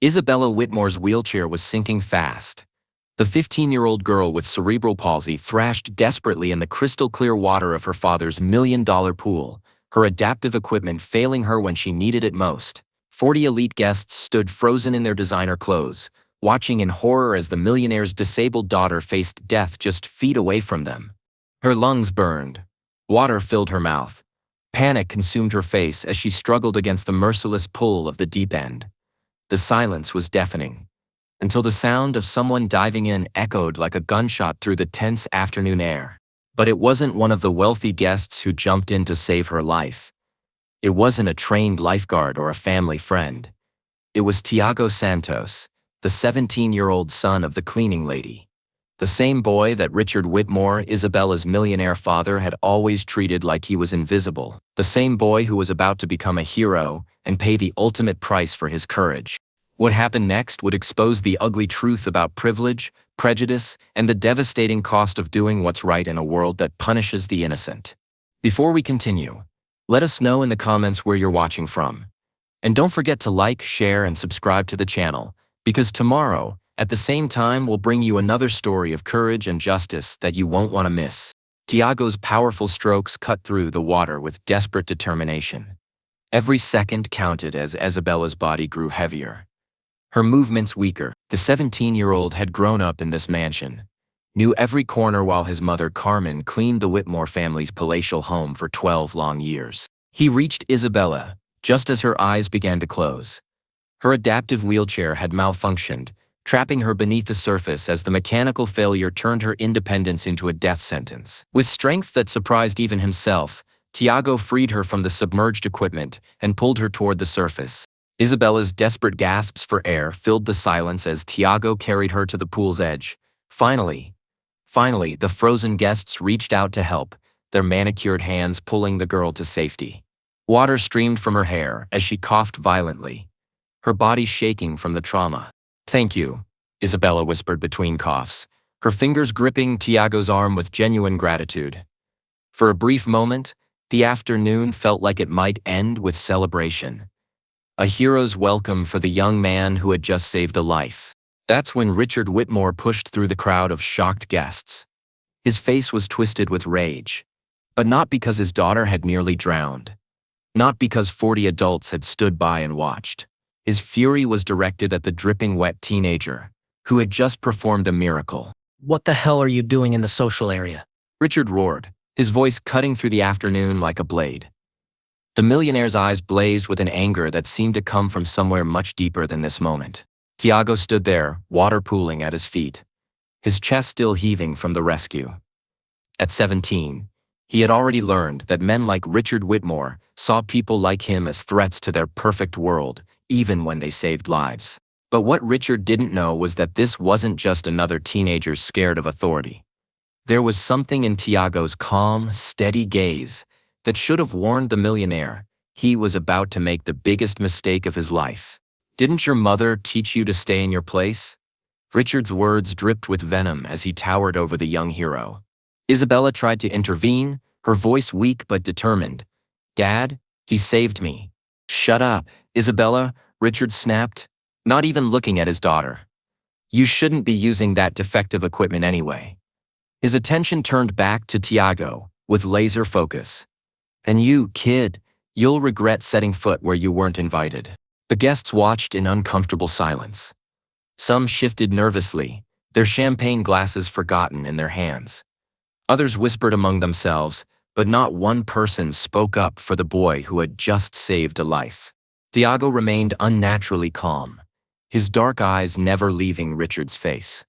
Isabella Whitmore's wheelchair was sinking fast. The 15-year-old girl with cerebral palsy thrashed desperately in the crystal-clear water of her father's million-dollar pool, her adaptive equipment failing her when she needed it most. 40 elite guests stood frozen in their designer clothes, watching in horror as the millionaire's disabled daughter faced death just feet away from them. Her lungs burned. Water filled her mouth. Panic consumed her face as she struggled against the merciless pull of the deep end. The silence was deafening, until the sound of someone diving in echoed like a gunshot through the tense afternoon air. But it wasn't one of the wealthy guests who jumped in to save her life. It wasn't a trained lifeguard or a family friend. It was Tiago Santos, the 17-year-old son of the cleaning lady. The same boy that Richard Whitmore, Isabella's millionaire father, had always treated like he was invisible. The same boy who was about to become a hero and pay the ultimate price for his courage. What happened next would expose the ugly truth about privilege, prejudice, and the devastating cost of doing what's right in a world that punishes the innocent. Before we continue, let us know in the comments where you're watching from. And don't forget to like, share, and subscribe to the channel, because tomorrow, at the same time, we'll bring you another story of courage and justice that you won't want to miss. Tiago's powerful strokes cut through the water with desperate determination. Every second counted as Isabella's body grew heavier, her movements weaker. The 17-year-old had grown up in this mansion, knew every corner while his mother Carmen cleaned the Whitmore family's palatial home for 12 long years. He reached Isabella just as her eyes began to close. Her adaptive wheelchair had malfunctioned, trapping her beneath the surface as the mechanical failure turned her independence into a death sentence. With strength that surprised even himself, Tiago freed her from the submerged equipment and pulled her toward the surface. Isabella's desperate gasps for air filled the silence as Tiago carried her to the pool's edge. Finally, the frozen guests reached out to help, their manicured hands pulling the girl to safety. Water streamed from her hair as she coughed violently, her body shaking from the trauma. "Thank you," Isabella whispered between coughs, her fingers gripping Tiago's arm with genuine gratitude. For a brief moment, the afternoon felt like it might end with celebration. A hero's welcome for the young man who had just saved a life. That's when Richard Whitmore pushed through the crowd of shocked guests. His face was twisted with rage, but not because his daughter had nearly drowned. Not because 40 adults had stood by and watched. His fury was directed at the dripping wet teenager, who had just performed a miracle. "What the hell are you doing in the social area?" Richard roared, his voice cutting through the afternoon like a blade. The millionaire's eyes blazed with an anger that seemed to come from somewhere much deeper than this moment. Tiago stood there, water pooling at his feet, his chest still heaving from the rescue. At 17, he had already learned that men like Richard Whitmore saw people like him as threats to their perfect world, even when they saved lives. But what Richard didn't know was that this wasn't just another teenager scared of authority. There was something in Tiago's calm, steady gaze that should have warned the millionaire he was about to make the biggest mistake of his life. "Didn't your mother teach you to stay in your place?" Richard's words dripped with venom as he towered over the young hero. Isabella tried to intervene, her voice weak but determined. "Dad, he saved me." "Shut up, Isabella," Richard snapped, not even looking at his daughter. "You shouldn't be using that defective equipment anyway." His attention turned back to Tiago, with laser focus. "And you, kid, you'll regret setting foot where you weren't invited." The guests watched in uncomfortable silence. Some shifted nervously, their champagne glasses forgotten in their hands. Others whispered among themselves, but not one person spoke up for the boy who had just saved a life. Tiago remained unnaturally calm, his dark eyes never leaving Richard's face.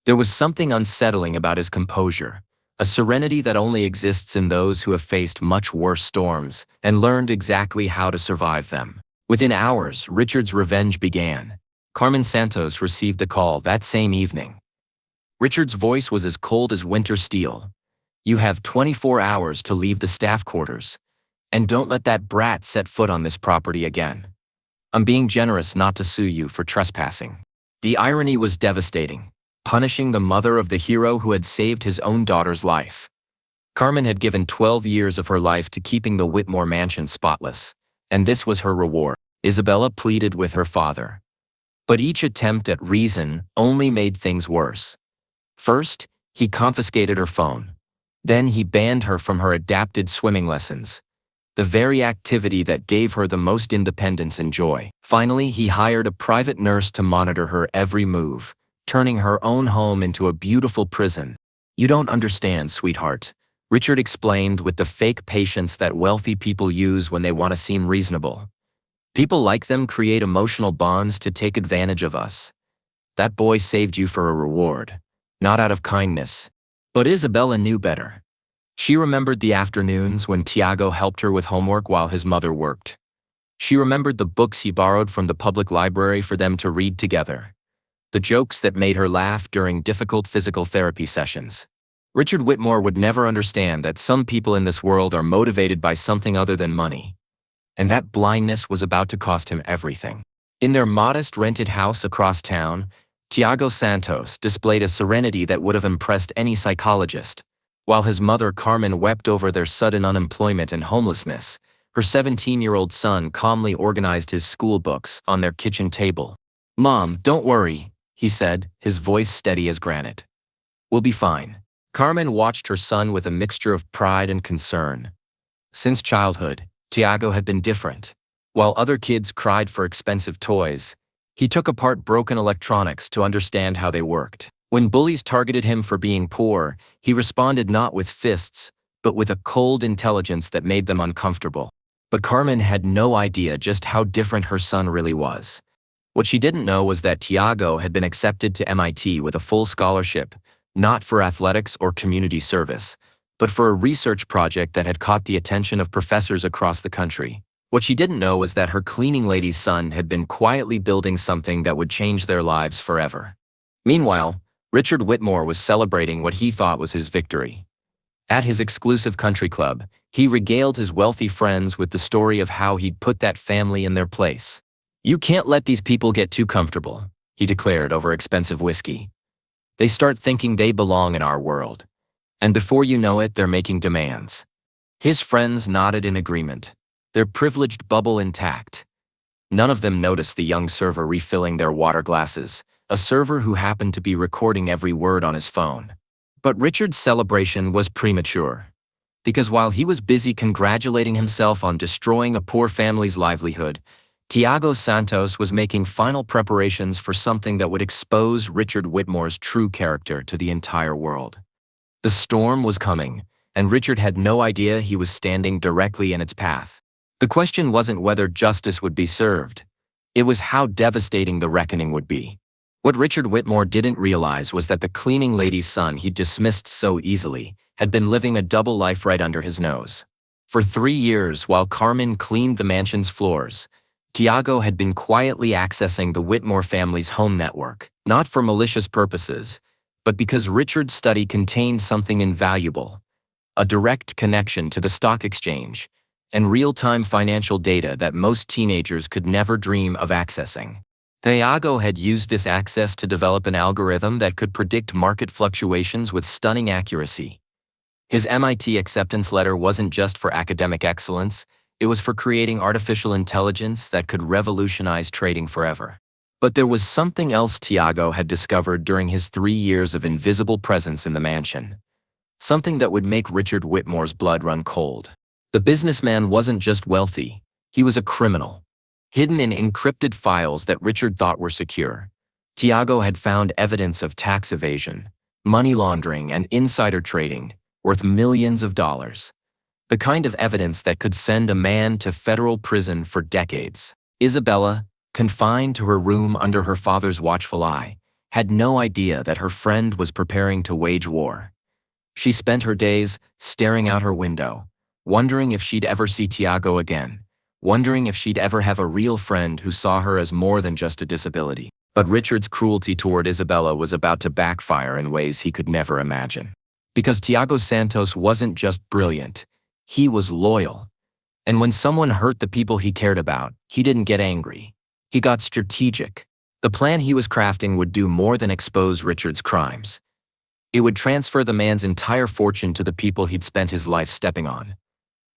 There was something unsettling about his composure, a serenity that only exists in those who have faced much worse storms and learned exactly how to survive them. Within hours, Richard's revenge began. Carmen Santos received the call that same evening. Richard's voice was as cold as winter steel. "You have 24 hours to leave the staff quarters, and don't let that brat set foot on this property again. I'm being generous not to sue you for trespassing." The irony was devastating, punishing the mother of the hero who had saved his own daughter's life. Carmen had given 12 years of her life to keeping the Whitmore mansion spotless, and this was her reward. Isabella pleaded with her father. But each attempt at reason only made things worse. First, he confiscated her phone. Then he banned her from her adapted swimming lessons, the very activity that gave her the most independence and joy. Finally, he hired a private nurse to monitor her every move, turning her own home into a beautiful prison. "You don't understand, sweetheart," Richard explained with the fake patience that wealthy people use when they want to seem reasonable. "People like them create emotional bonds to take advantage of us. That boy saved you for a reward, not out of kindness." But Isabella knew better. She remembered the afternoons when Tiago helped her with homework while his mother worked. She remembered the books he borrowed from the public library for them to read together, the jokes that made her laugh during difficult physical therapy sessions. Richard Whitmore would never understand that some people in this world are motivated by something other than money. And that blindness was about to cost him everything. In their modest rented house across town, Tiago Santos displayed a serenity that would have impressed any psychologist. While his mother Carmen wept over their sudden unemployment and homelessness, her 17-year-old son calmly organized his school books on their kitchen table. "Mom, don't worry," he said, his voice steady as granite. "We'll be fine." Carmen watched her son with a mixture of pride and concern. Since childhood, Tiago had been different. While other kids cried for expensive toys, he took apart broken electronics to understand how they worked. When bullies targeted him for being poor, he responded not with fists, but with a cold intelligence that made them uncomfortable. But Carmen had no idea just how different her son really was. What she didn't know was that Tiago had been accepted to MIT with a full scholarship, not for athletics or community service, but for a research project that had caught the attention of professors across the country. What she didn't know was that her cleaning lady's son had been quietly building something that would change their lives forever. Meanwhile, Richard Whitmore was celebrating what he thought was his victory. At his exclusive country club, he regaled his wealthy friends with the story of how he'd put that family in their place. "You can't let these people get too comfortable," he declared over expensive whiskey. "They start thinking they belong in our world. And before you know it, they're making demands." His friends nodded in agreement, their privileged bubble intact. None of them noticed the young server refilling their water glasses, a server who happened to be recording every word on his phone. But Richard's celebration was premature, because while he was busy congratulating himself on destroying a poor family's livelihood, Tiago Santos was making final preparations for something that would expose Richard Whitmore's true character to the entire world. The storm was coming, and Richard had no idea he was standing directly in its path. The question wasn't whether justice would be served. It was how devastating the reckoning would be. What Richard Whitmore didn't realize was that the cleaning lady's son he dismissed so easily had been living a double life right under his nose. For 3 years, while Carmen cleaned the mansion's floors, Tiago had been quietly accessing the Whitmore family's home network, not for malicious purposes, but because Richard's study contained something invaluable: a direct connection to the stock exchange and real-time financial data that most teenagers could never dream of accessing. Tiago had used this access to develop an algorithm that could predict market fluctuations with stunning accuracy. His MIT acceptance letter wasn't just for academic excellence, it was for creating artificial intelligence that could revolutionize trading forever. But there was something else Tiago had discovered during his 3 years of invisible presence in the mansion. Something that would make Richard Whitmore's blood run cold. The businessman wasn't just wealthy, he was a criminal. Hidden in encrypted files that Richard thought were secure, Tiago had found evidence of tax evasion, money laundering, and insider trading worth millions of dollars. The kind of evidence that could send a man to federal prison for decades. Isabella, confined to her room under her father's watchful eye, had no idea that her friend was preparing to wage war. She spent her days staring out her window, wondering if she'd ever see Tiago again, wondering if she'd ever have a real friend who saw her as more than just a disability. But Richard's cruelty toward Isabella was about to backfire in ways he could never imagine. Because Tiago Santos wasn't just brilliant, he was loyal. And when someone hurt the people he cared about, he didn't get angry. He got strategic. The plan he was crafting would do more than expose Richard's crimes. It would transfer the man's entire fortune to the people he'd spent his life stepping on.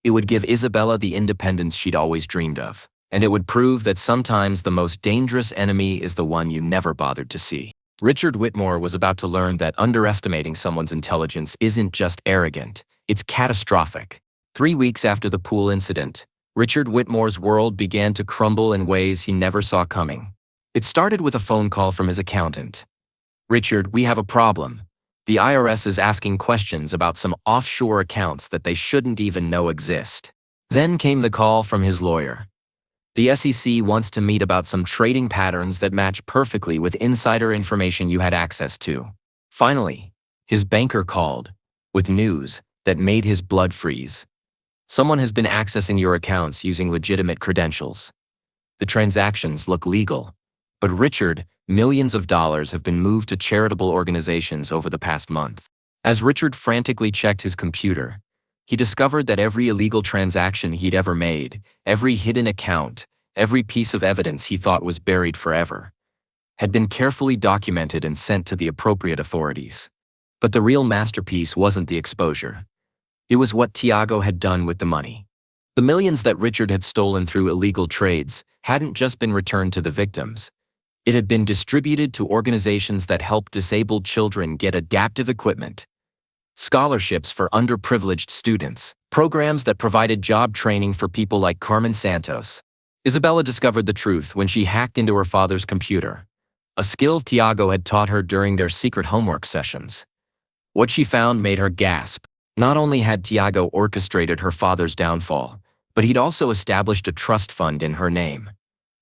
It would give Isabella the independence she'd always dreamed of. And it would prove that sometimes the most dangerous enemy is the one you never bothered to see. Richard Whitmore was about to learn that underestimating someone's intelligence isn't just arrogant, it's catastrophic. 3 weeks after the pool incident, Richard Whitmore's world began to crumble in ways he never saw coming. It started with a phone call from his accountant. "Richard, we have a problem. The IRS is asking questions about some offshore accounts that they shouldn't even know exist." Then came the call from his lawyer. "The SEC wants to meet about some trading patterns that match perfectly with insider information you had access to." Finally, his banker called, with news that made his blood freeze. "Someone has been accessing your accounts using legitimate credentials. The transactions look legal. But Richard, millions of dollars have been moved to charitable organizations over the past month." As Richard frantically checked his computer, he discovered that every illegal transaction he'd ever made, every hidden account, every piece of evidence he thought was buried forever, had been carefully documented and sent to the appropriate authorities. But the real masterpiece wasn't the exposure. It was what Tiago had done with the money. The millions that Richard had stolen through illegal trades hadn't just been returned to the victims. It had been distributed to organizations that helped disabled children get adaptive equipment, scholarships for underprivileged students, programs that provided job training for people like Carmen Santos. Isabella discovered the truth when she hacked into her father's computer, a skill Tiago had taught her during their secret homework sessions. What she found made her gasp. Not only had Tiago orchestrated her father's downfall, but he'd also established a trust fund in her name.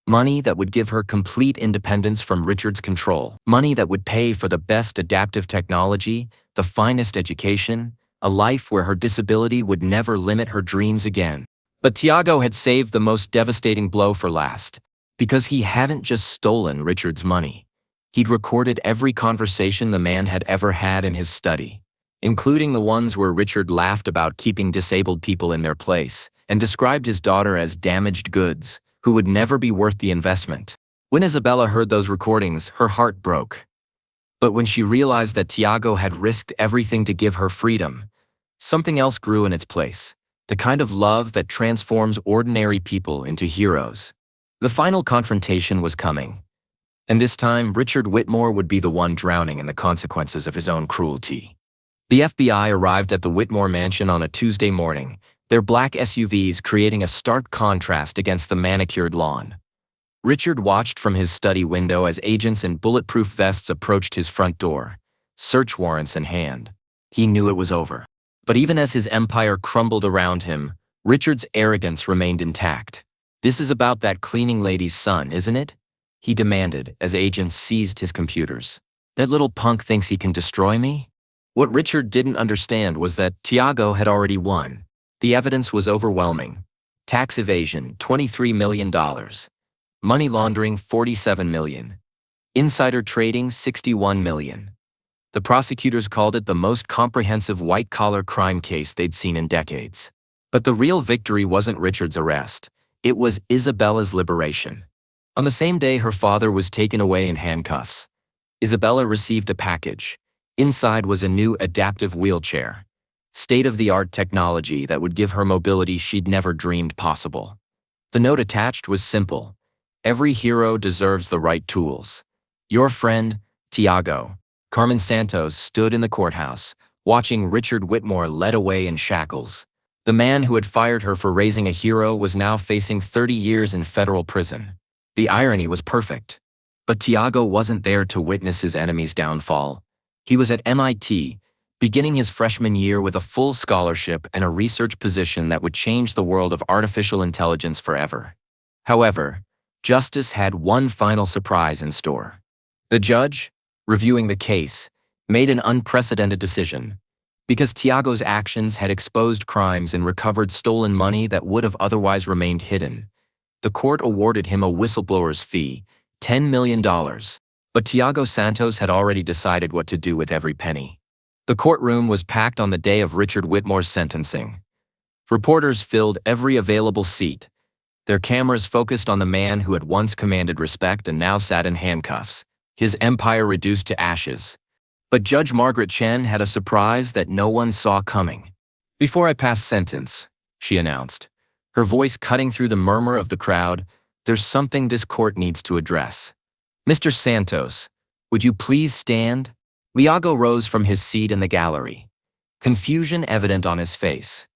Money that would give her complete independence from Richard's control. Money that would pay for the best adaptive technology, the finest education, a life where her disability would never limit her dreams again. But Tiago had saved the most devastating blow for last, because he hadn't just stolen Richard's money. He'd recorded every conversation the man had ever had in his study, including the ones where Richard laughed about keeping disabled people in their place and described his daughter as damaged goods, who would never be worth the investment. When Isabella heard those recordings, her heart broke. But when she realized that Tiago had risked everything to give her freedom, something else grew in its place, the kind of love that transforms ordinary people into heroes. The final confrontation was coming, and this time Richard Whitmore would be the one drowning in the consequences of his own cruelty. The FBI arrived at the Whitmore mansion on a Tuesday morning, their black SUVs creating a stark contrast against the manicured lawn. Richard watched from his study window as agents in bulletproof vests approached his front door, search warrants in hand. He knew it was over. But even as his empire crumbled around him, Richard's arrogance remained intact. "This is about that cleaning lady's son, isn't it?" he demanded as agents seized his computers. "That little punk thinks he can destroy me?" What Richard didn't understand was that Tiago had already won. The evidence was overwhelming. Tax evasion, $23 million. Money laundering, $47 million. Insider trading, $61 million. The prosecutors called it the most comprehensive white-collar crime case they'd seen in decades. But the real victory wasn't Richard's arrest. It was Isabella's liberation. On the same day her father was taken away in handcuffs, Isabella received a package. Inside was a new adaptive wheelchair, state-of-the-art technology that would give her mobility she'd never dreamed possible. The note attached was simple: "Every hero deserves the right tools. Your friend, Tiago." Carmen Santos stood in the courthouse, watching Richard Whitmore led away in shackles. The man who had fired her for raising a hero was now facing 30 years in federal prison. The irony was perfect. But Tiago wasn't there to witness his enemy's downfall. He was at MIT, beginning his freshman year with a full scholarship and a research position that would change the world of artificial intelligence forever. However, justice had one final surprise in store. The judge, reviewing the case, made an unprecedented decision. Because Tiago's actions had exposed crimes and recovered stolen money that would have otherwise remained hidden, the court awarded him a whistleblower's fee, $10 million. But Tiago Santos had already decided what to do with every penny. The courtroom was packed on the day of Richard Whitmore's sentencing. Reporters filled every available seat, their cameras focused on the man who had once commanded respect and now sat in handcuffs, his empire reduced to ashes. But Judge Margaret Chen had a surprise that no one saw coming. "Before I pass sentence," she announced, her voice cutting through the murmur of the crowd. "There's something this court needs to address. Mr. Santos, would you please stand?" Liago rose from his seat in the gallery, confusion evident on his face.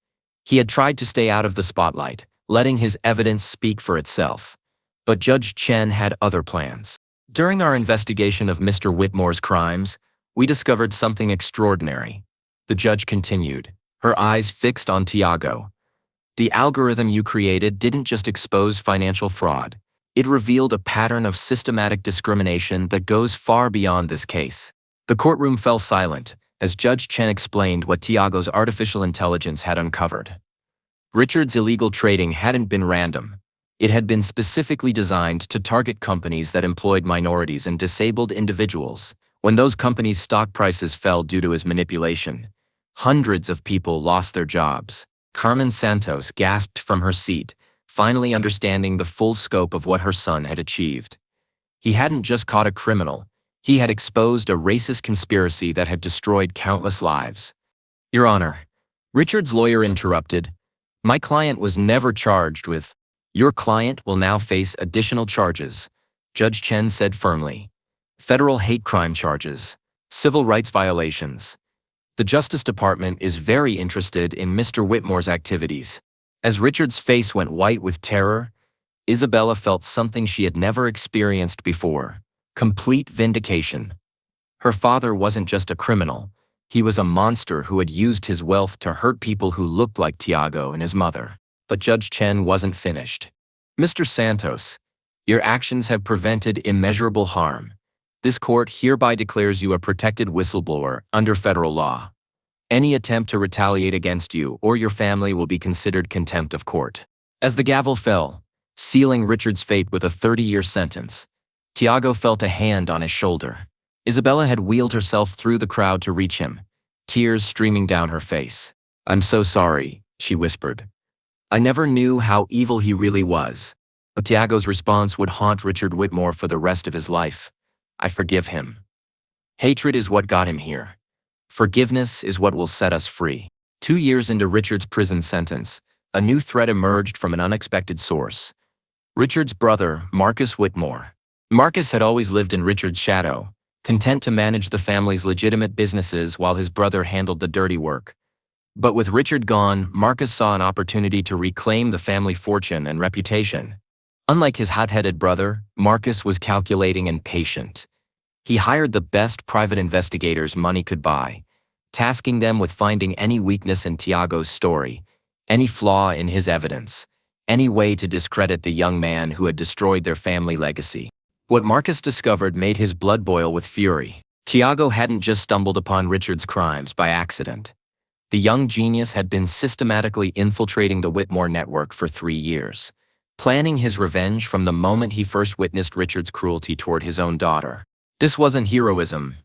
He had tried to stay out of the spotlight, letting his evidence speak for itself. But Judge Chen had other plans. "During our investigation of Mr. Whitmore's crimes, we discovered something extraordinary," the judge continued, her eyes fixed on Tiago. "The algorithm you created didn't just expose financial fraud. It revealed a pattern of systematic discrimination that goes far beyond this case." The courtroom fell silent as Judge Chen explained what Tiago's artificial intelligence had uncovered. Richard's illegal trading hadn't been random. It had been specifically designed to target companies that employed minorities and disabled individuals. When those companies' stock prices fell due to his manipulation, hundreds of people lost their jobs. Carmen Santos gasped from her seat, finally understanding the full scope of what her son had achieved. He hadn't just caught a criminal, he had exposed a racist conspiracy that had destroyed countless lives. "Your Honor," Richard's lawyer interrupted, "my client was never charged with—" "Your client will now face additional charges," Judge Chen said firmly. "Federal hate crime charges, civil rights violations. The Justice Department is very interested in Mr. Whitmore's activities." As Richard's face went white with terror, Isabella felt something she had never experienced before: complete vindication. Her father wasn't just a criminal, he was a monster who had used his wealth to hurt people who looked like Tiago and his mother. But Judge Chen wasn't finished. "Mr. Santos, your actions have prevented immeasurable harm. This court hereby declares you a protected whistleblower under federal law. Any attempt to retaliate against you or your family will be considered contempt of court." As the gavel fell, sealing Richard's fate with a 30-year sentence, Tiago felt a hand on his shoulder. Isabella had wheeled herself through the crowd to reach him, tears streaming down her face. "I'm so sorry," she whispered. "I never knew how evil he really was." But Tiago's response would haunt Richard Whitmore for the rest of his life. "I forgive him. Hatred is what got him here. Forgiveness is what will set us free." 2 years into Richard's prison sentence, a new threat emerged from an unexpected source. Richard's brother, Marcus Whitmore. Marcus had always lived in Richard's shadow, content to manage the family's legitimate businesses while his brother handled the dirty work. But with Richard gone, Marcus saw an opportunity to reclaim the family fortune and reputation. Unlike his hot-headed brother, Marcus was calculating and patient. He hired the best private investigators money could buy, tasking them with finding any weakness in Tiago's story, any flaw in his evidence, any way to discredit the young man who had destroyed their family legacy. What Marcus discovered made his blood boil with fury. Tiago hadn't just stumbled upon Richard's crimes by accident. The young genius had been systematically infiltrating the Whitmore network for 3 years, planning his revenge from the moment he first witnessed Richard's cruelty toward his own daughter. This wasn't heroism,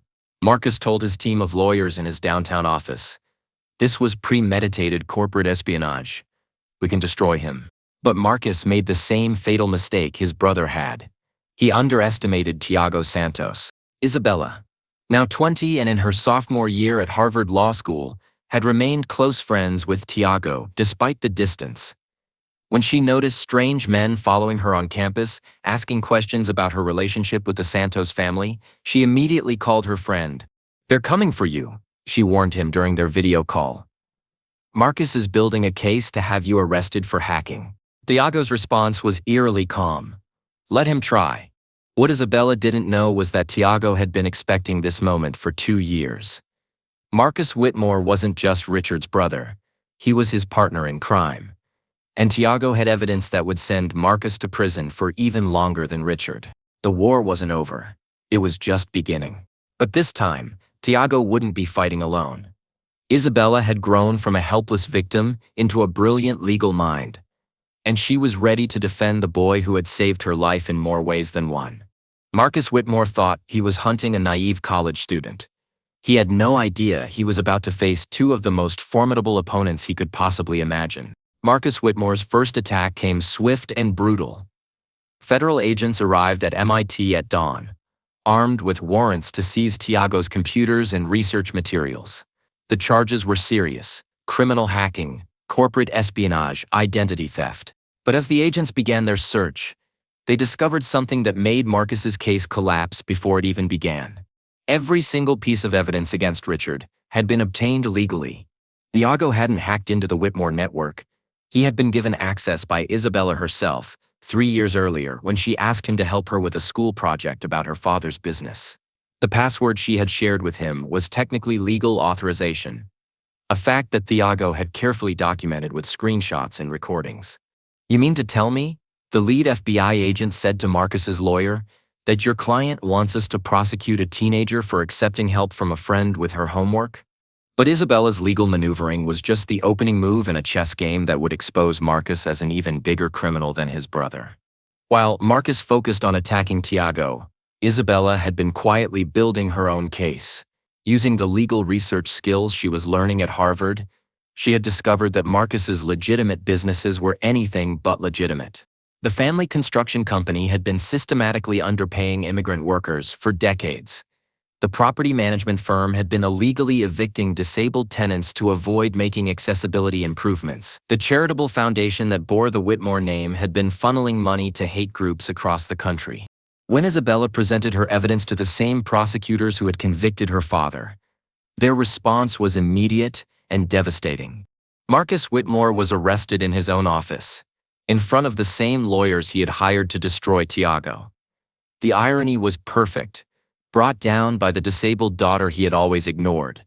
Marcus told his team of lawyers in his downtown office. This was premeditated corporate espionage. We can destroy him. But Marcus made the same fatal mistake his brother had. He underestimated Tiago Santos. Isabella, now 20 and in her sophomore year at Harvard Law School, had remained close friends with Tiago despite the distance. When she noticed strange men following her on campus, asking questions about her relationship with the Santos family, she immediately called her friend. "They're coming for you," she warned him during their video call. "Marcus is building a case to have you arrested for hacking." Tiago's response was eerily calm. "Let him try." What Isabella didn't know was that Tiago had been expecting this moment for 2 years. Marcus Whitmore wasn't just Richard's brother. He was his partner in crime. And Tiago had evidence that would send Marcus to prison for even longer than Richard. The war wasn't over. It was just beginning. But this time, Tiago wouldn't be fighting alone. Isabella had grown from a helpless victim into a brilliant legal mind. And she was ready to defend the boy who had saved her life in more ways than one. Marcus Whitmore thought he was hunting a naive college student. He had no idea he was about to face 2 of the most formidable opponents he could possibly imagine. Marcus Whitmore's first attack came swift and brutal. Federal agents arrived at MIT at dawn, armed with warrants to seize Tiago's computers and research materials. The charges were serious: criminal hacking, corporate espionage, identity theft. But as the agents began their search, they discovered something that made Marcus's case collapse before it even began. Every single piece of evidence against Richard had been obtained legally. Iago hadn't hacked into the Whitmore network. He had been given access by Isabella herself 3 years earlier when she asked him to help her with a school project about her father's business. The password she had shared with him was technically legal authorization, a fact that Iago had carefully documented with screenshots and recordings. "You mean to tell me," the lead FBI agent said to Marcus's lawyer, "that your client wants us to prosecute a teenager for accepting help from a friend with her homework?" But Isabella's legal maneuvering was just the opening move in a chess game that would expose Marcus as an even bigger criminal than his brother. While Marcus focused on attacking Tiago, Isabella had been quietly building her own case. Using the legal research skills she was learning at Harvard, she had discovered that Marcus's legitimate businesses were anything but legitimate. The family construction company had been systematically underpaying immigrant workers for decades. The property management firm had been illegally evicting disabled tenants to avoid making accessibility improvements. The charitable foundation that bore the Whitmore name had been funneling money to hate groups across the country. When Isabella presented her evidence to the same prosecutors who had convicted her father, their response was immediate and devastating. Marcus Whitmore was arrested in his own office, in front of the same lawyers he had hired to destroy Tiago. The irony was perfect, brought down by the disabled daughter he had always ignored,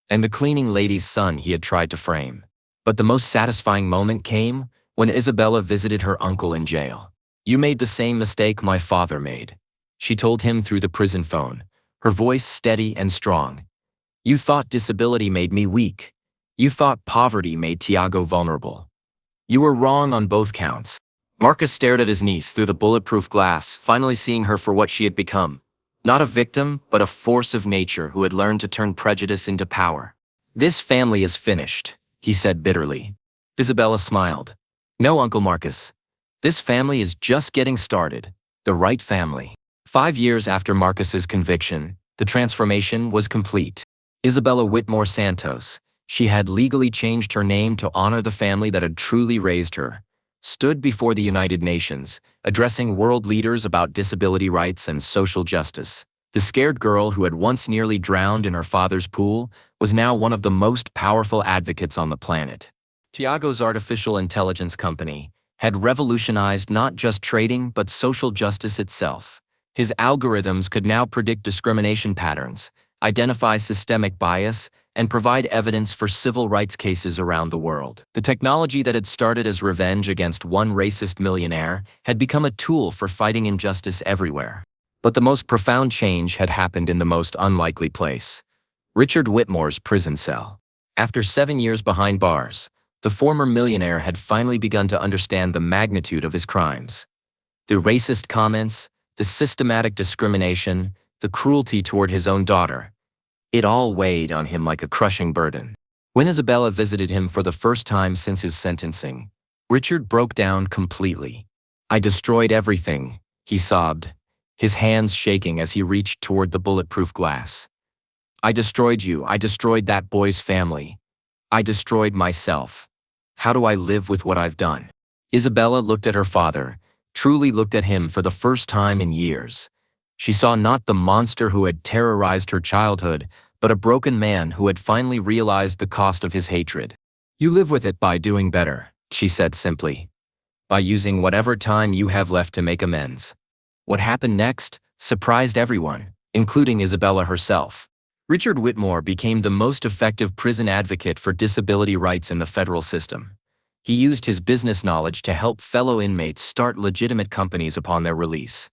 and the cleaning lady's son he had tried to frame. But the most satisfying moment came when Isabella visited her uncle in jail. "You made the same mistake my father made," she told him through the prison phone, her voice steady and strong. "You thought disability made me weak. You thought poverty made Tiago vulnerable. You were wrong on both counts." Marcus stared at his niece through the bulletproof glass, finally seeing her for what she had become. Not a victim, but a force of nature who had learned to turn prejudice into power. "This family is finished," he said bitterly. Isabella smiled. "No, Uncle Marcus. This family is just getting started. The right family." 5 years after Marcus's conviction, the transformation was complete. Isabella Whitmore Santos, she had legally changed her name to honor the family that had truly raised her, stood before the United Nations, addressing world leaders about disability rights and social justice. The scared girl who had once nearly drowned in her father's pool was now one of the most powerful advocates on the planet. Tiago's artificial intelligence company had revolutionized not just trading but social justice itself. His algorithms could now predict discrimination patterns, identify systemic bias, and provide evidence for civil rights cases around the world. The technology that had started as revenge against one racist millionaire had become a tool for fighting injustice everywhere. But the most profound change had happened in the most unlikely place: Richard Whitmore's prison cell. After 7 years behind bars, the former millionaire had finally begun to understand the magnitude of his crimes. The racist comments, the systematic discrimination, the cruelty toward his own daughter. It all weighed on him like a crushing burden. When Isabella visited him for the first time since his sentencing, Richard broke down completely. "I destroyed everything," he sobbed, his hands shaking as he reached toward the bulletproof glass. "I destroyed you. I destroyed that boy's family. I destroyed myself. How do I live with what I've done?" Isabella looked at her father, truly looked at him for the first time in years. She saw not the monster who had terrorized her childhood, but a broken man who had finally realized the cost of his hatred. "You live with it by doing better," she said simply. "By using whatever time you have left to make amends." What happened next surprised everyone, including Isabella herself. Richard Whitmore became the most effective prison advocate for disability rights in the federal system. He used his business knowledge to help fellow inmates start legitimate companies upon their release.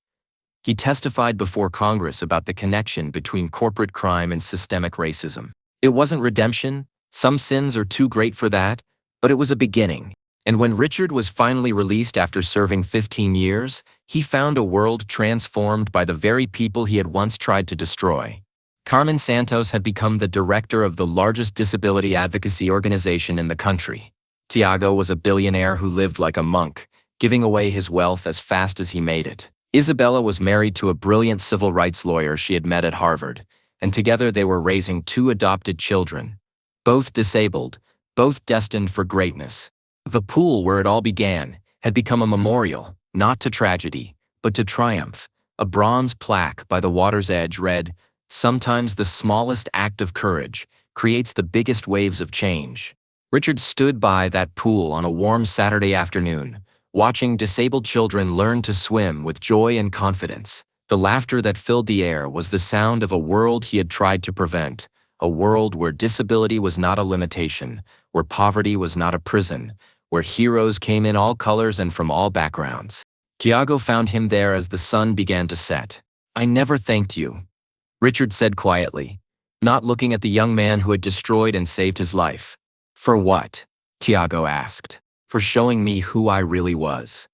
He testified before Congress about the connection between corporate crime and systemic racism. It wasn't redemption, some sins are too great for that, but it was a beginning. And when Richard was finally released after serving 15 years, he found a world transformed by the very people he had once tried to destroy. Carmen Santos had become the director of the largest disability advocacy organization in the country. Tiago was a billionaire who lived like a monk, giving away his wealth as fast as he made it. Isabella was married to a brilliant civil rights lawyer she had met at Harvard, and together they were raising 2 adopted children, both disabled, both destined for greatness. The pool where it all began had become a memorial, not to tragedy, but to triumph. A bronze plaque by the water's edge read, "Sometimes the smallest act of courage creates the biggest waves of change." Richard stood by that pool on a warm Saturday afternoon, watching disabled children learn to swim with joy and confidence. The laughter that filled the air was the sound of a world he had tried to prevent, a world where disability was not a limitation, where poverty was not a prison, where heroes came in all colors and from all backgrounds. Tiago found him there as the sun began to set. "I never thanked you," Richard said quietly, not looking at the young man who had destroyed and saved his life. "For what?" Tiago asked. "For showing me who I really was.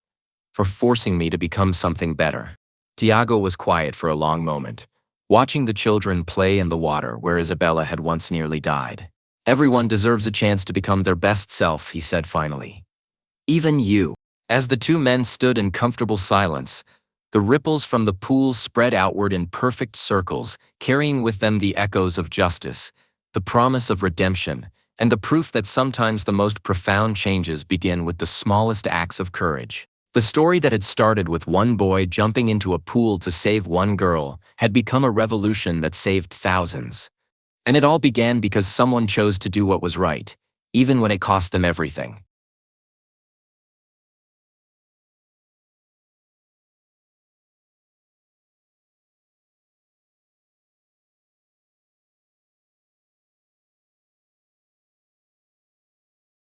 For forcing me to become something better." Tiago was quiet for a long moment, watching the children play in the water where Isabella had once nearly died. "Everyone deserves a chance to become their best self," he said finally. "Even you." As the two men stood in comfortable silence, the ripples from the pool spread outward in perfect circles, carrying with them the echoes of justice, the promise of redemption, and the proof that sometimes the most profound changes begin with the smallest acts of courage. The story that had started with one boy jumping into a pool to save one girl had become a revolution that saved thousands. And it all began because someone chose to do what was right, even when it cost them everything.